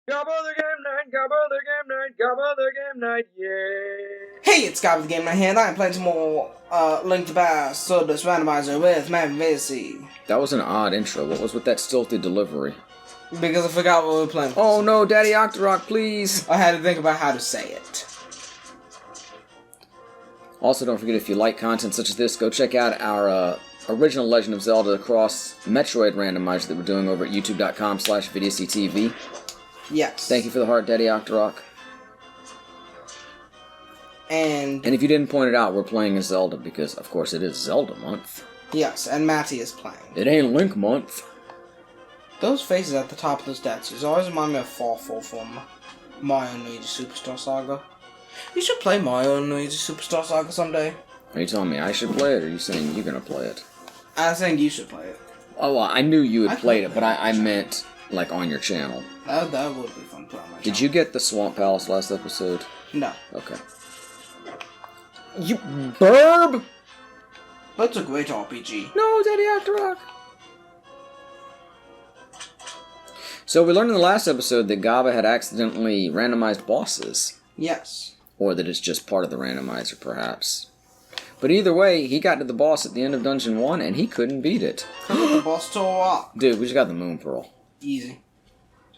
Gabba the game night, Gabba the game night, Gabba the game night, yeah. Hey, it's Gabba the Game Night here, and I'm playing some more Link to Past, Swordless Randomizer with Matt Macy. That was an odd intro. What was with that stealthy delivery? Because I forgot what we were playing. Oh no, Daddy Octorok, please! I had to think about how to say it. Also, don't forget, if you like content such as this, go check out our original Legend of Zelda Cross Metroid randomizer that we're doing over at youtube.com/VidioCTV. Yes. Thank you for the heart, Daddy Octorok. And if you didn't point it out, we're playing as Zelda because, of course, it is Zelda month. yes, and Matty is playing. It ain't Link month. Those faces at the top of those statues always remind me of Farfall from Mario and Luigi Superstar Saga. You should play Mario and Luigi Superstar Saga someday. Are you telling me I should play it, or are you saying you're gonna play it? I think you should play it. Oh, well, I knew you had played it, but I it. meant, like, on your channel. That would be fun to play on my Did channel. you get the Swamp Palace last episode? No. Okay. You burb! That's a great RPG. No, Daddy Octorok! So we learned in the last episode that Gabba had accidentally randomized bosses. Yes. Or that it's just part of the randomizer, perhaps. But either way, he got to the boss at the end of Dungeon 1, and he couldn't beat it. The boss tore up. Dude, we just got the Moon Pearl. Easy.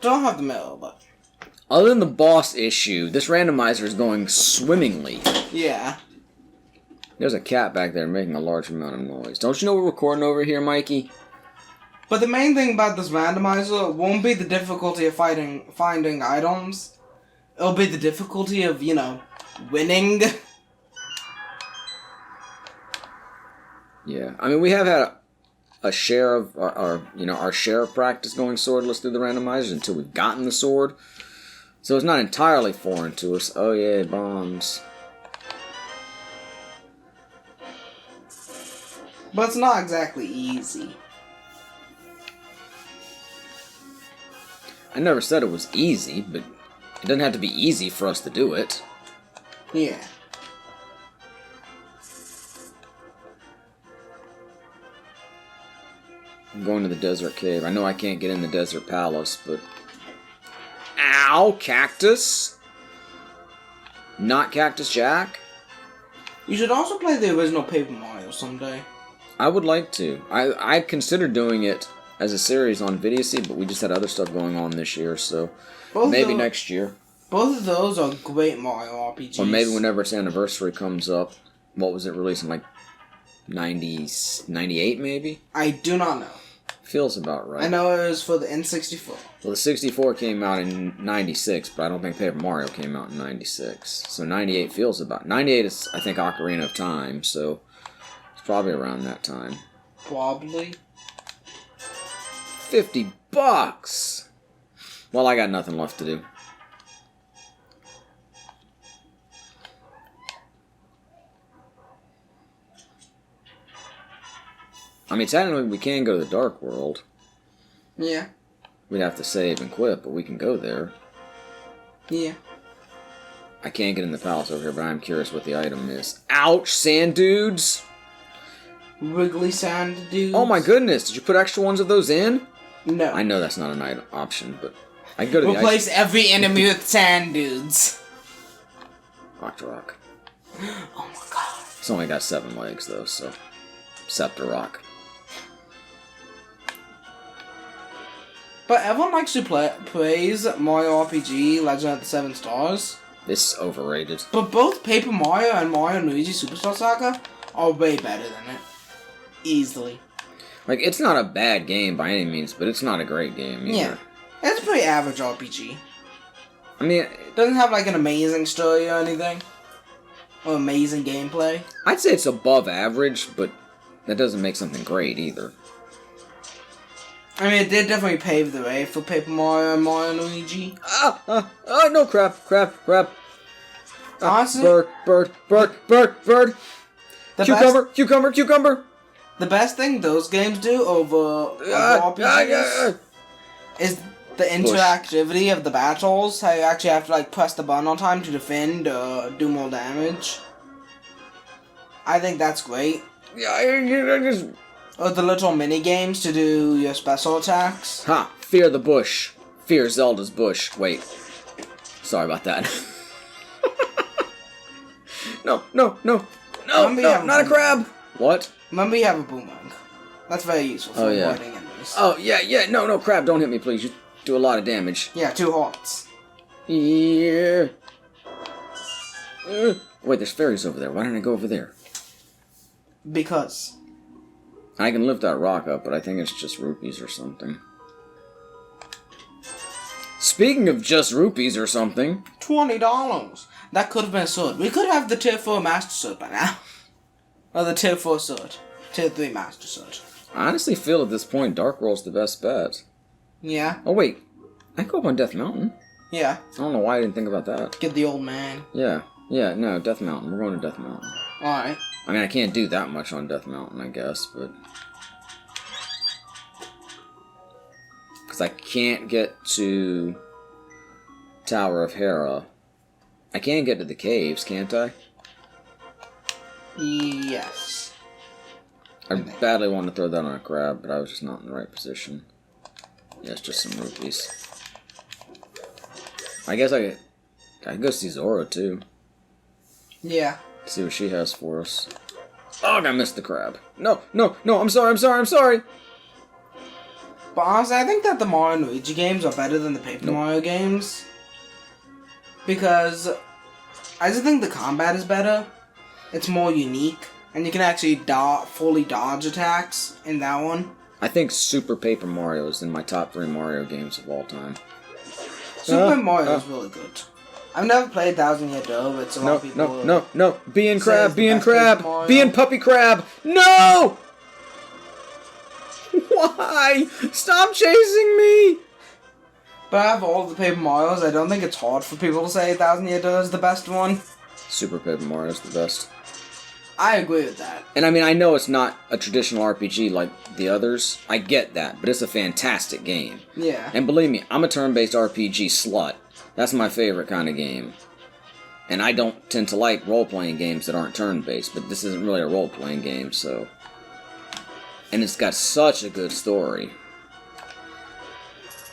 Don't have the middle, but... Other than the boss issue, this randomizer is going swimmingly. yeah. There's a cat back there making a large amount of noise. Don't you know we're recording over here, Mikey? But the main thing about this randomizer won't be the difficulty of finding items. It'll be the difficulty of, you know, winning. Yeah, I mean, we have had a share of our share of practice going swordless through the randomizers until we've gotten the sword. So it's not entirely foreign to us. Oh yeah, bombs. But it's not exactly easy. I never said it was easy, but it doesn't have to be easy for us to do it. Yeah. I'm going to the desert cave. I know I can't get in the desert palace, but... Ow! Cactus? Not Cactus Jack? You should also play the original Paper Mario someday. I would like to. I considered doing it as a series on VidioC, but we just had other stuff going on this year, so... maybe next year. Both of those are great Mario RPGs. Or maybe whenever its anniversary comes up. What was it released in, like, 98 maybe? I do not know. Feels about right. I know it was for the N64. Well, the 64 came out in 96, but I don't think Paper Mario came out in 96. So 98 feels about... 98 is, I think, Ocarina of Time, so it's probably around that time. Probably. $50! Well, I got nothing left to do. I mean, technically we can go to the Dark World. Yeah. We'd have to save and quit, but we can go there. Yeah. I can't get in the palace over here, but I'm curious what the item is. Ouch, sand dudes! Wiggly sand dudes. Oh my goodness, did you put extra ones of those in? No. I know that's not an item option, but I can go to the replace every enemy with sand dudes. Octorok. Oh my god. It's only got 7 legs, though, so... Scepter Rock. But everyone likes to praise Mario RPG Legend of the Seven Stars. It's overrated. But both Paper Mario and Mario and Luigi Superstar Saga are way better than it. Easily. Like, it's not a bad game by any means, but it's not a great game either. Yeah. It's a pretty average RPG. I mean... It doesn't have, like, an amazing story or anything. Or amazing gameplay. I'd say it's above average, but that doesn't make something great either. I mean, it did definitely pave the way for Paper Mario and Mario and Luigi. No, crap. Honestly, Bird. Cucumber. The best thing those games do over RPGs is the interactivity of the battles. How you actually have to, like, press the button on time to defend or do more damage. I think that's great. Yeah, I just... Or the little mini games to do your special attacks. Ha! Fear the bush. Fear Zelda's bush. Wait. Sorry about that. No, not a crab! What? Remember you have a boomerang. That's very useful for avoiding enemies. Oh, yeah, no, crab, don't hit me, please. You do a lot of damage. Yeah, 2 hearts. Yeah. Wait, there's fairies over there. Why didn't I go over there? Because. I can lift that rock up, but I think it's just rupees or something. Speaking of just rupees or something. $20. That could have been a sword. We could have the tier 4 master sword by now. Or the tier 4 sword. Tier 3 master sword. I honestly feel at this point Dark Roll's the best bet. Yeah. Oh wait, I can go up on Death Mountain. Yeah. I don't know why I didn't think about that. Get the old man. Yeah, no, Death Mountain. We're going to Death Mountain. Alright. I mean, I can't do that much on Death Mountain, I guess, but... Because I can't get to Tower of Hera. I can get to the caves, can't I? Yes. I badly wanted to throw that on a crab, but I was just not in the right position. Yeah, it's just some rupees. I guess I could go see Zora, too. Yeah. See what she has for us. Oh, I missed the crab. No, I'm sorry. But honestly, I think that the Mario and Luigi games are better than the Paper Mario games. Because I just think the combat is better. It's more unique. And you can actually fully dodge attacks in that one. I think Super Paper Mario is in my top 3 Mario games of all time. Super Mario is really good. I've never played Thousand Year Door, but it's a lot of people... No. Being crab. Being PUPPYCRAB. No! Why? Stop chasing me! But out of all the Paper Marios, I don't think it's hard for people to say Thousand Year Door is the best one. Super Paper Mario is the best. I agree with that. And I mean, I know it's not a traditional RPG like the others. I get that, but it's a fantastic game. Yeah. And believe me, I'm a turn-based RPG slut. That's my favorite kind of game. And I don't tend to like role-playing games that aren't turn-based, but this isn't really a role-playing game, so... And it's got such a good story.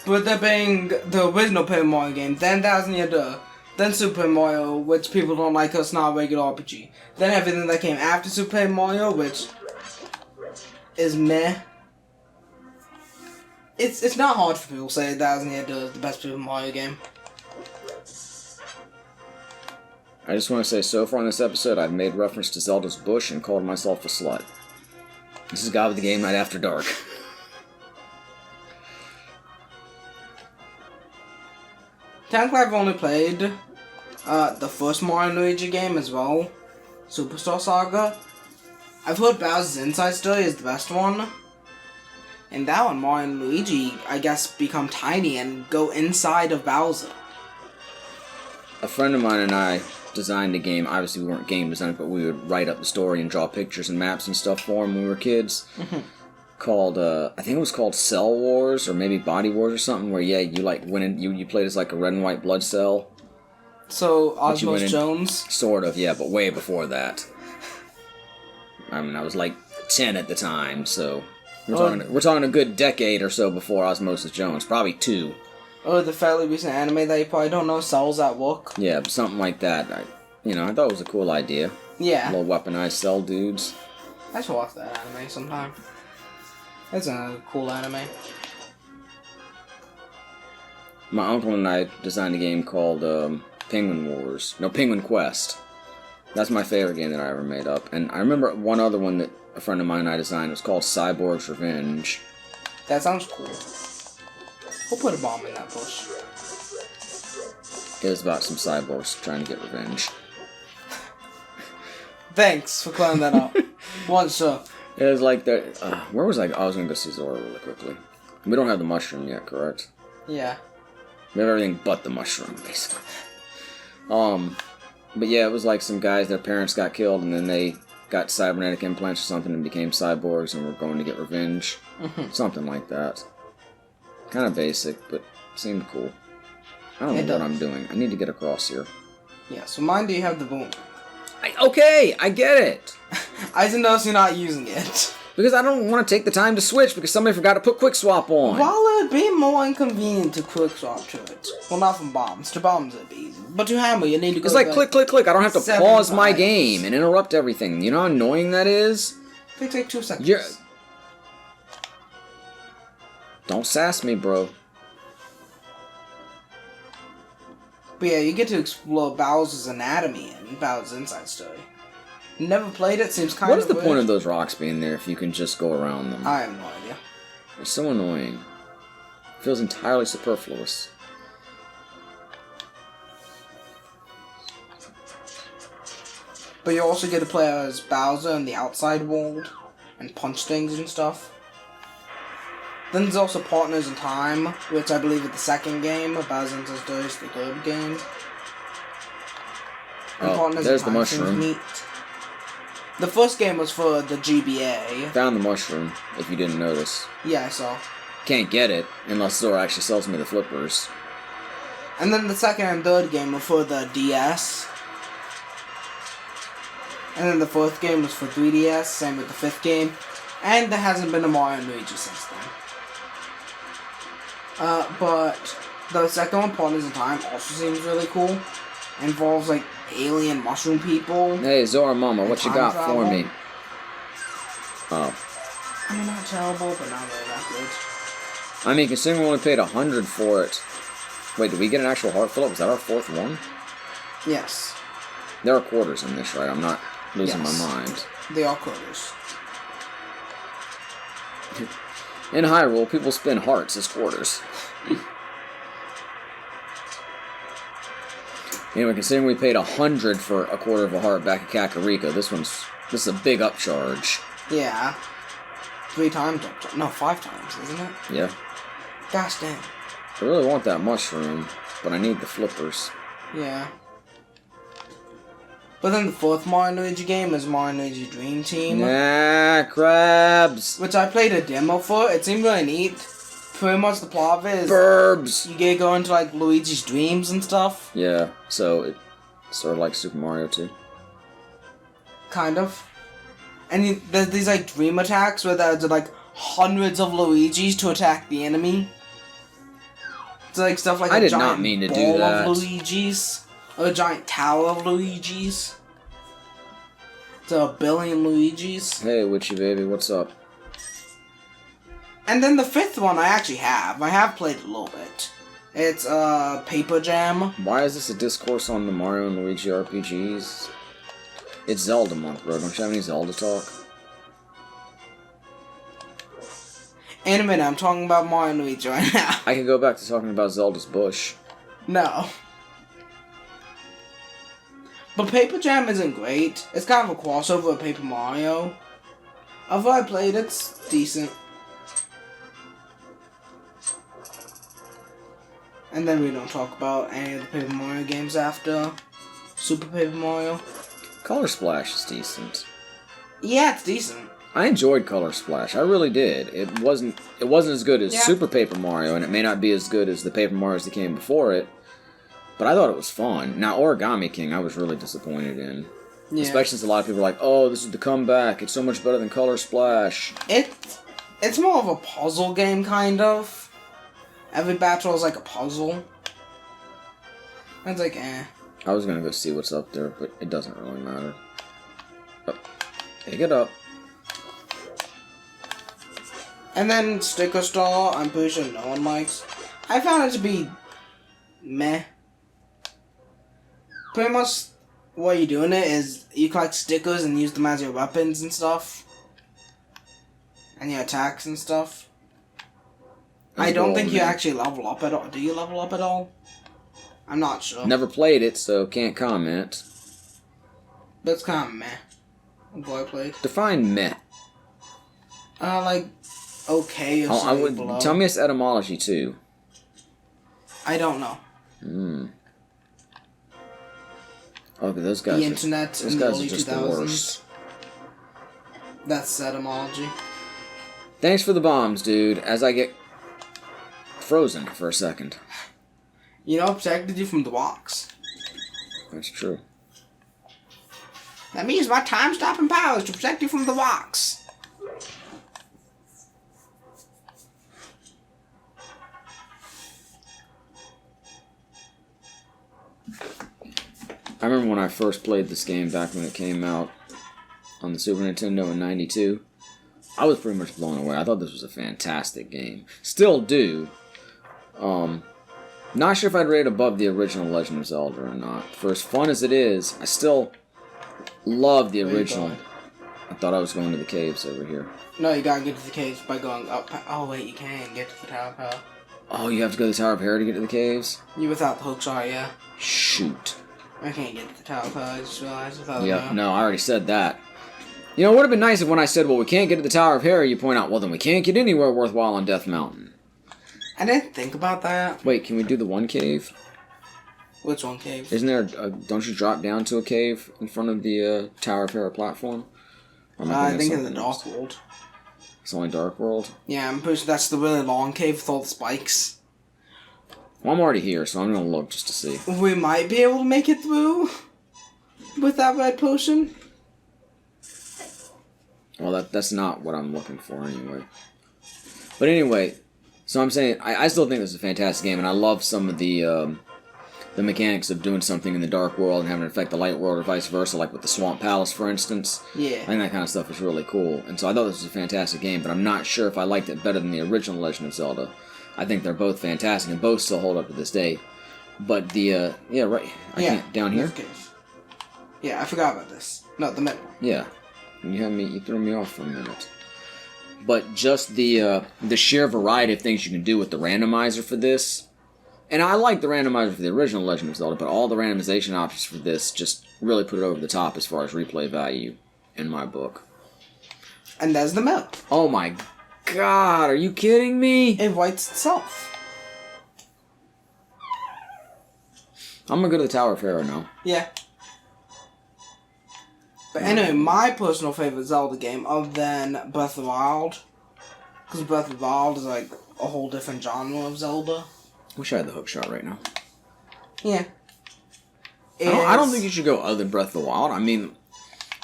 With there being the original Paper Mario game, then Thousand Year Door, then Super Mario, which people don't like because it's not a regular RPG. Then everything that came after Super Paper Mario, which is meh. It's not hard for people to say Thousand Year Door is the best Paper Mario game. I just want to say, so far in this episode, I've made reference to Zelda's bush and called myself a slut. This is Gabba the Game Night After Dark. Technically, I've only played the first Mario and Luigi game as well, Superstar Saga. I've heard Bowser's Inside Story is the best one. In that one, Mario and Luigi, I guess, become tiny and go inside of Bowser. A friend of mine and I designed a game. Obviously, we weren't game designers, but we would write up the story and draw pictures and maps and stuff for them when we were kids. Called, I think it was called Cell Wars, or maybe Body Wars or something, where, yeah, you, like, went in, you played as, like, a red and white blood cell. So, Osmos Jones? Sort of, yeah, but way before that. I mean, I was, like, 10 at the time, so... We're talking a good decade or so before Osmosis Jones, probably 2. Or the fairly recent anime that you probably don't know, Cells at Work. Yeah, something like that. I thought it was a cool idea. Yeah. Little weaponized cell dudes. I should watch that anime sometime. It's a cool anime. My uncle and I designed a game called Penguin Quest. That's my favorite game that I ever made up. And I remember one other one that a friend of mine and I designed. It was called Cyborg's Revenge. That sounds cool. We'll put a bomb in that bush. It was about some cyborgs trying to get revenge. Thanks for clearing that up. Once up. It was like the... where was I? I was going to go see Zora really quickly. We don't have the mushroom yet, correct? Yeah. We have everything but the mushroom, basically. But yeah, it was like some guys, their parents got killed, and then they got cybernetic implants or something and became cyborgs and were going to get revenge. Something like that. Kind of basic, but seemed cool. I don't know what I'm doing. I need to get across here. Yeah, so mine, do you have the boom? Okay, I get it! I just noticed you're not using it. Because I don't want to take the time to switch because somebody forgot to put quick swap on. While it would be more inconvenient to quick swap to it. Well, not from bombs. To bombs it'd be easy. But to hammer, you need to go. It's like click, click, click. I don't have to pause my times. game and interrupt everything. You know how annoying that is? It takes like 2 seconds. You're... Don't sass me, bro. But yeah, you get to explore Bowser's anatomy and Bowser's inside story. Never played it, seems kind of What is the weird. point of those rocks being there if you can just go around them? I have no idea. It's so annoying. It feels entirely superfluous. But you also get to play as Bowser in the outside world and punch things and stuff. Then there's also Partners in Time, which I believe is the second game. Bowser and Story is the third game. And Oh, Partners there's in the Time seems mushroom. neat. The first game was for the GBA. Found the mushroom, if you didn't notice. Yeah, I saw. Can't get it unless Zora actually sells me the flippers. And then the second and third game were for the DS. And then the fourth game was for 3DS, same with the fifth game. And there hasn't been a Mario and Luigi since then. But the second one, Partners in Time, also seems really cool. Involves like alien mushroom people. Hey, Zora Mama, what you time got travel. for me? Oh. I mean, not terrible, but not really that good. I mean, considering we only paid 100 for it. Wait, did we get an actual heart fill-up? Was that our fourth one? Yes. There are quarters in this, right? I'm not losing Yes. my mind. They are quarters. In Hyrule, people spend hearts as quarters. Anyway, considering we paid 100 for a quarter of a heart back at Kakariko, this is a big upcharge. Yeah. 3 times. No, 5 times, isn't it? Yeah. Gosh dang. I really want that mushroom, but I need the flippers. Yeah. But then the fourth Mario and Luigi game is Mario and Luigi Dream Team. Nah, crabs. Which I played a demo for. It seemed really neat. Pretty much the plot of it is Burbs. you get to go into like Luigi's dreams and stuff. Yeah, so it's sort of like Super Mario 2. Kind of. And there's these like dream attacks where there's like hundreds of Luigis to attack the enemy. It's like stuff like I a did giant not mean to do ball that. of Luigis. Or a giant tower of Luigis. It's a billion Luigis. Hey, Witchy Baby, what's up? And then the fifth one I actually have. I have played it a little bit. It's Paper Jam. Why is this a discourse on the Mario and Luigi RPGs? It's Zelda month, bro. Don't you have any Zelda talk? In a minute, I'm talking about Mario and Luigi right now. I could go back to talking about Zelda's bush. No. But Paper Jam isn't great. It's kind of a crossover with Paper Mario. Although I played, it's decent. And then we don't talk about any of the Paper Mario games after Super Paper Mario. Color Splash is decent. Yeah, it's decent. I enjoyed Color Splash. I really did. It wasn't as good as Yeah. Super Paper Mario, and it may not be as good as the Paper Marios that came before it. But I thought it was fun. Now, Origami King, I was really disappointed in. Yeah. Especially since a lot of people are like, oh, this is the comeback. It's so much better than Color Splash. It's more of a puzzle game, kind of. Every battle is like a puzzle. It's like, eh. I was going to go see what's up there, but it doesn't really matter. Oh, pick it up. And then Sticker Star, I'm pretty sure no one likes. I found it to be meh. Pretty much what you're doing it is you collect stickers and use them as your weapons and stuff. And your attacks and stuff. I don't think you actually level up at all. Do you level up at all? I'm not sure. Never played it, so can't comment. But it's kind of meh. What I played. Define meh. Like, okay or something below. Tell me its etymology, too. I don't know. Okay, those guys. The internet Those in the guys early are just the 2000s. worst. That's etymology. Thanks for the bombs, dude. As I get frozen for a second. You know, protected you from the rocks. That's true. That means my time-stopping powers to protect you from the rocks. I remember when I first played this game back when it came out on the Super Nintendo in '92. I was pretty much blown away. I thought this was a fantastic game. Still do. Not sure if I'd rate it above the original Legend of Zelda or not. For as fun as it is, I still love the original. I thought I was going to the caves over here. No, you gotta get to the caves by going up. Oh wait, you can't get to the Tower of Hera. Oh, you have to go to the Tower of Hera to get to the caves? You without the hookshot, yeah. Shoot. I can't get to the Tower of Hera, I just realized without Yep, no, I already said that. You know, it would have been nice if when I said, well, we can't get to the Tower of Hera, you point out, well, then we can't get anywhere worthwhile on Death Mountain. I didn't think about that. Wait, can we do the one cave? Which one cave? Isn't there don't you drop down to a cave in front of the Tower of Hera platform? I think in the Dark World. It's only Dark World? Yeah, I'm pretty sure that's the really long cave with all the spikes. Well, I'm already here, so I'm going to look just to see. We might be able to make it through with that red potion. Well, that's not what I'm looking for anyway. But anyway, so I'm saying, I still think this is a fantastic game, and I love some of the mechanics of doing something in the Dark World and having it affect the Light World or vice versa, like with the Swamp Palace, for instance. Yeah. I think that kind of stuff is really cool. And so I thought this was a fantastic game, but I'm not sure if I liked it better than the original Legend of Zelda. I think they're both fantastic, and both still hold up to this day. But the, yeah, right, I can't, down here? Yeah, I forgot about this. No, the middle. Yeah. You threw me off for a minute. But just the sheer variety of things you can do with the randomizer for this. And I like the randomizer for the original Legend of Zelda, but all the randomization options for this just really put it over the top as far as replay value in my book. And there's the middle. Oh my god, are you kidding me? It writes itself. I'm gonna go to the Tower of Hera now. Yeah. But anyway, my personal favorite Zelda game, other than Breath of the Wild, because Breath of the Wild is like a whole different genre of Zelda. Wish I had the hookshot right now. Yeah. I don't think you should go other than Breath of the Wild. I mean,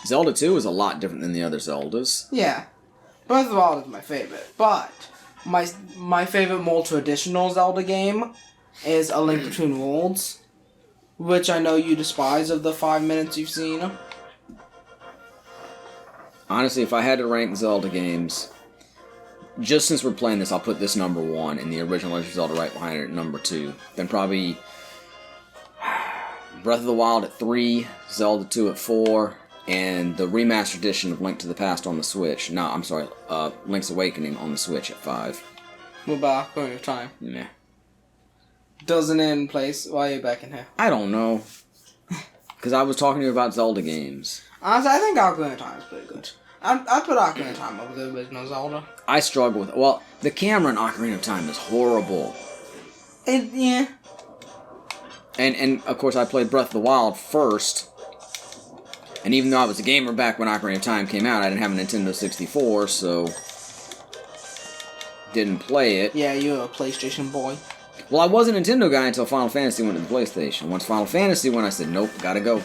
Zelda 2 is a lot different than the other Zeldas. Yeah. Breath of the Wild is my favorite, but my favorite more traditional Zelda game is A Link Between Worlds, which I know you despise of the 5 minutes you've seen. Honestly, if I had to rank Zelda games, just since we're playing this, I'll put this number 1 and the original Legend of Zelda right behind it at number 2. Then probably Breath of the Wild at 3, Zelda 2 at 4, and the remastered edition of Link to the Past on the Switch. No, I'm sorry, Link's Awakening on the Switch at 5. What about Ocarina of Time? Meh. Doesn't it in place? Why are you back in here? I don't know. Because I was talking to you about Zelda games. Honestly, I think Ocarina of Time is pretty good. I'd put Ocarina of Time over the original Zelda. I struggle with it. Well, the camera in Ocarina of Time is horrible. Yeah. And of course, I played Breath of the Wild first. And even though I was a gamer back when Ocarina of Time came out, I didn't have a Nintendo 64, so didn't play it. Yeah, you're a PlayStation boy. Well, I was a Nintendo guy until Final Fantasy went to the PlayStation. Once Final Fantasy went, I said, nope, gotta go.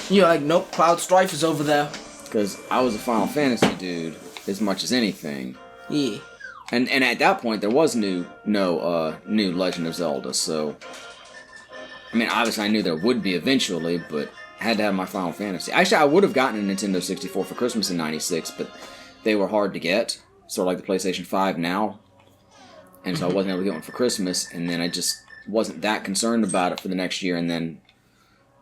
You're like, nope, Cloud Strife is over there. Because I was a Final Fantasy dude as much as anything. Yeah. And at that point, there was no new Legend of Zelda, so... I mean, obviously I knew there would be eventually, but I had to have my Final Fantasy. Actually, I would have gotten a Nintendo 64 for Christmas in '96, but they were hard to get. Sort of like the PlayStation 5 now. And so I wasn't able to get one for Christmas, and then I just wasn't that concerned about it for the next year, and then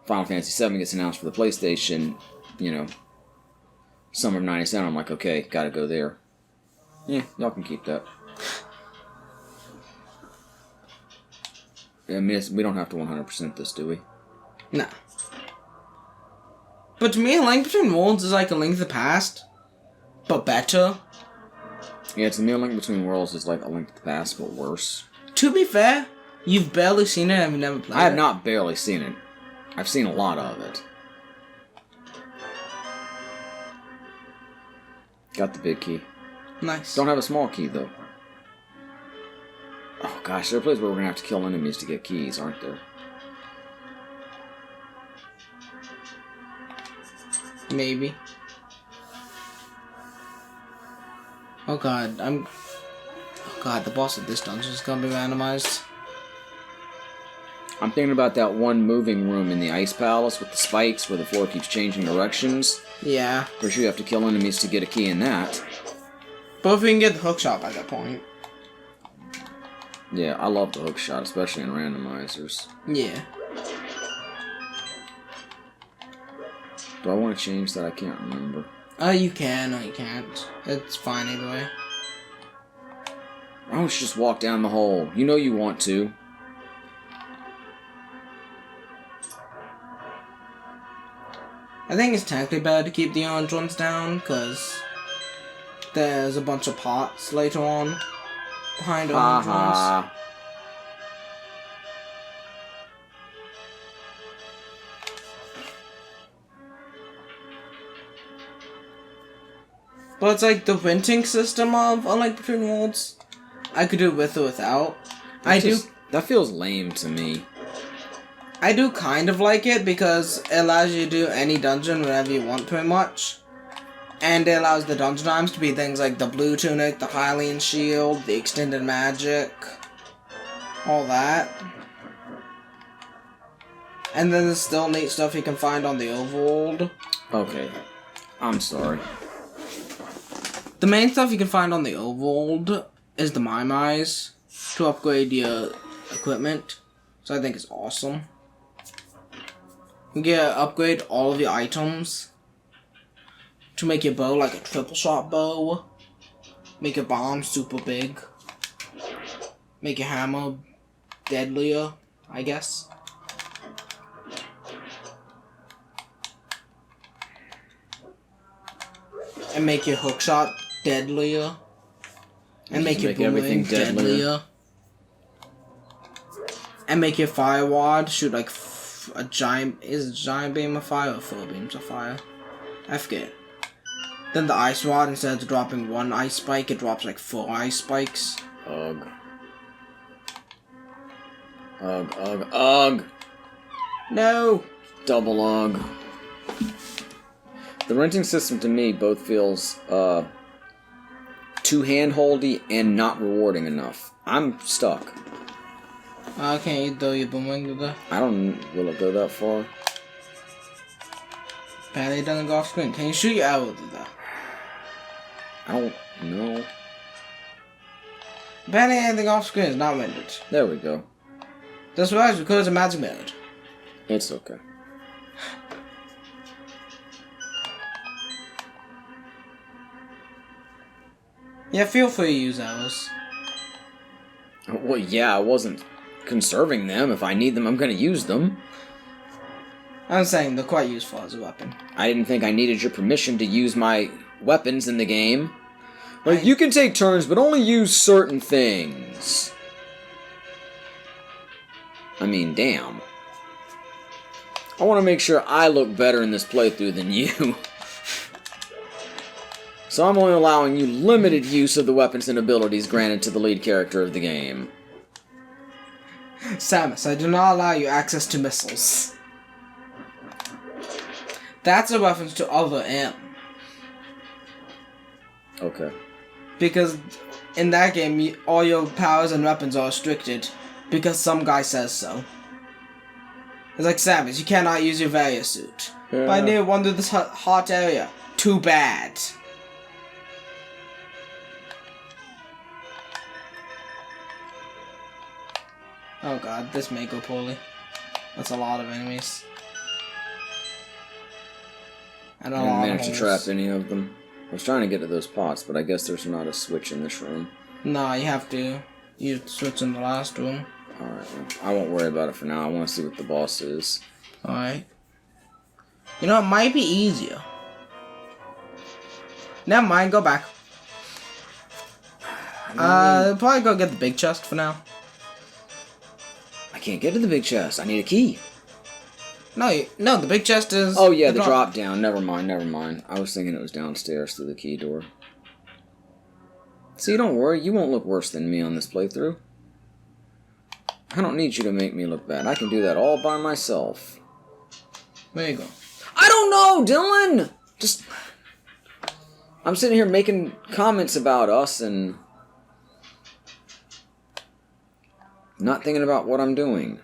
Final Fantasy VII gets announced for the PlayStation, you know, summer of '97. I'm like, okay, gotta go there. Yeah, y'all can keep that. I mean, we don't have to 100% this, do we? Nah. But to me, A Link Between Worlds is like A Link to the Past, but better. Yeah, to me, A Link Between Worlds is like A Link to the Past, but worse. To be fair, you've barely seen it and you've never played it. I have not barely seen it. I've seen a lot of it. Got the big key. Nice. Don't have a small key, though. Oh, gosh, there are places where we're going to have to kill enemies to get keys, aren't there? Maybe. Oh god, oh god, the boss of this dungeon is gonna be randomized. I'm thinking about that one moving room in the Ice Palace with the spikes where the floor keeps changing directions. Yeah. Of course, you have to kill enemies to get a key in that. But if we can get the hookshot by that point. Yeah, I love the hookshot, especially in randomizers. Yeah. Do I want to change that? I can't remember. You can. No, you can't. It's fine either way. Why don't you just walk down the hole? You know you want to. I think it's technically better to keep the orange ones down, because there's a bunch of pots later on behind orange ones. But it's like the renting system of Unlike Between Worlds. I could do it with or without. That feels lame to me. I do kind of like it because it allows you to do any dungeon whenever you want pretty much. And it allows the dungeon items to be things like the blue tunic, the Hylian shield, the extended magic, all that. And then there's still neat stuff you can find on the overworld. Okay. I'm sorry. The main stuff you can find on the overworld is the Mimais to upgrade your equipment. So I think it's awesome. You get to upgrade all of your items to make your bow like a triple shot bow. Make your bomb super big. Make your hammer deadlier, I guess. And make your hookshot deadlier. And make your boomerang deadlier. And make your fire wad shoot like a giant... Is a giant beam of fire or 4 beams of fire? I forget. Then the ice rod, instead of dropping 1 ice spike, it drops like 4 ice spikes. Ugh. Ugh, ugh, ugh! No! Double ugh. The renting system to me both feels too hand-holdy and not rewarding enough. I'm stuck. Can't you throw your boomerang to the... I don't... Will it go that far? Apparently it doesn't go off screen. Can you shoot your arrow to that? I don't know. Apparently anything off screen is not rendered. There we go. That's right, because it's a magic mode. It's okay. Yeah, feel free to use arrows. Well, yeah, I wasn't conserving them. If I need them, I'm gonna use them. I'm saying they're quite useful as a weapon. I didn't think I needed your permission to use my weapons in the game. Like, you can take turns, but only use certain things. I mean, damn. I want to make sure I look better in this playthrough than you. So I'm only allowing you limited use of the weapons and abilities granted to the lead character of the game. Samus, I do not allow you access to missiles. That's a reference to Other M. Okay. Because in that game, all your powers and weapons are restricted because some guy says so. It's like, Samus, you cannot use your Varia suit. Yeah. But I need to wander this hot area. Too bad. Oh god, this may go poorly. That's a lot of enemies. And I didn't manage to trap any of them. I was trying to get to those pots, but I guess there's not a switch in this room. No, you have to. You switch in the last room. Alright, well, I won't worry about it for now. I want to see what the boss is. Alright. You know, it might be easier. Never mind, go back. Probably go get the big chest for now. I can't get to the big chest. I need a key. No, the big chest is... Oh, yeah, the drop down. Never mind. I was thinking it was downstairs through the key door. See, don't worry. You won't look worse than me on this playthrough. I don't need you to make me look bad. I can do that all by myself. There you go. I don't know, Dylan! Just... I'm sitting here making comments about us and... not thinking about what I'm doing.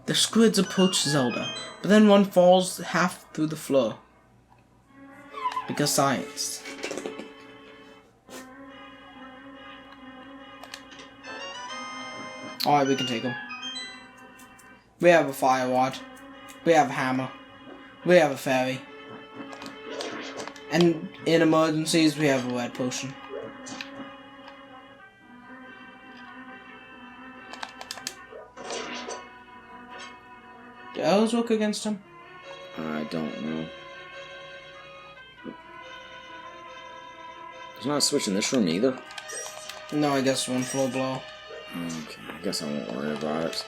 The squids approach Zelda, but then one falls half through the floor. Because science. Alright, we can take them. We have a fire rod. We have a hammer. We have a fairy. And in emergencies, we have a red potion. Do arrows work against him? I don't know. There's not a switch in this room either. No, I guess one floor below. Okay, I guess I won't worry about it.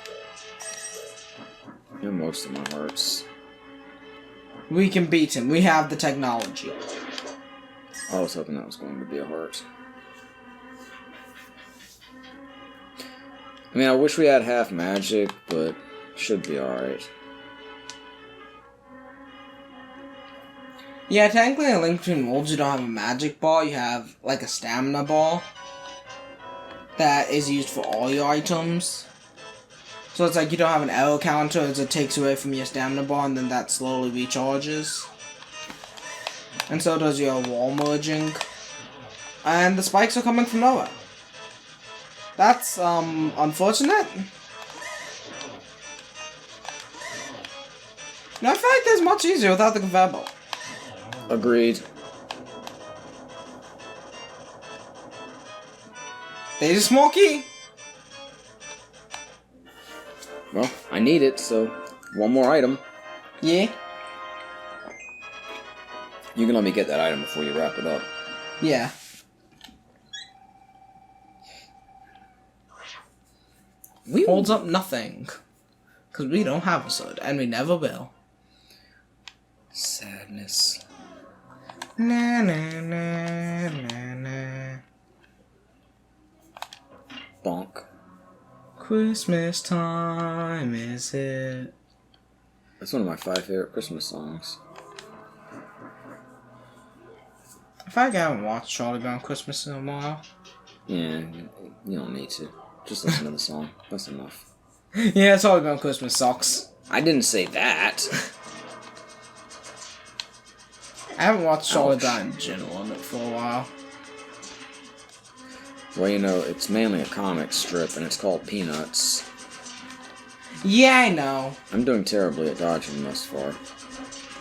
You have most of my hearts. We can beat him. We have the technology. I was hoping that was going to be a heart. I mean, I wish we had half magic, but should be alright. Yeah, technically in Link Between Worlds, you don't have a magic ball. You have, like, a stamina ball that is used for all your items. So it's like you don't have an arrow counter as it takes away from your stamina bar and then that slowly recharges. And so does your wall merging. And the spikes are coming from nowhere. That's, unfortunate. No, I feel like this is much easier without the conveyor belt. Agreed. There's a small key. Well, I need it, so one more item. Yeah. You can let me get that item before you wrap it up. Yeah. We holds up nothing. Because we don't have a sword, and we never will. Sadness. Na na na na na. Bonk. Christmas time is it? That's one of my 5 favorite Christmas songs. I feel like I haven't watched Charlie Brown Christmas in a while. Yeah, you don't need to. Just listen to the song. That's enough. Yeah, Charlie Brown Christmas sucks. I didn't say that. I haven't watched Charlie Brown in general for a while. Well, you know, it's mainly a comic strip, and it's called Peanuts. Yeah, I know. I'm doing terribly at dodging thus far.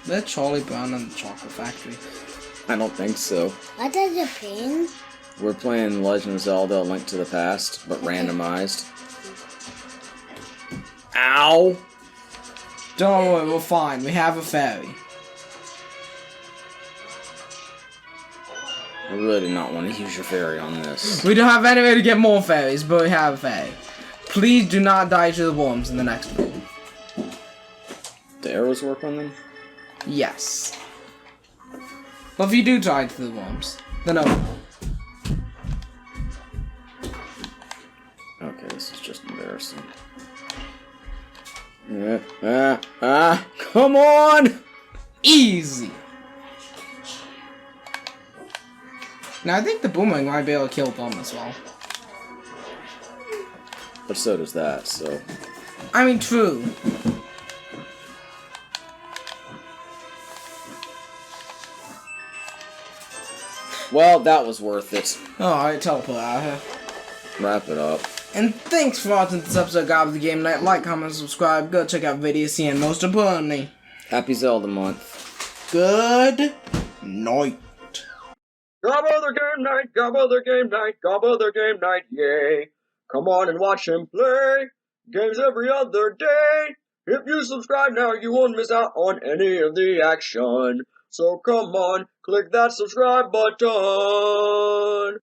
They're Charlie Brown and the Chocolate Factory. I don't think so. What does it mean? We're playing Legend of Zelda: A Link to the Past, but randomized. Ow! Don't worry, we're fine. We have a fairy. I really do not want to use your fairy on this. We don't have any way to get more fairies, but we have a fairy. Please do not die to the worms in the next room. The arrows work on them? Yes. But if you do die to the worms, then no. Okay, this is just embarrassing. Come on! Easy. Now I think the boomerang might be able to kill them as well. But so does that, so... I mean, true. Well, that was worth it. Alright, teleport out of here. Wrap it up. And thanks for watching this episode of Gabba the Game Night. Like, comment, subscribe, go check out videos, and most importantly, Happy Zelda month. good night. Gabba the game night, Gabba the game night, Gabba the game night, yay. Come on and watch him play games every other day. If you subscribe now, you won't miss out on any of the action. So come on, click that subscribe button.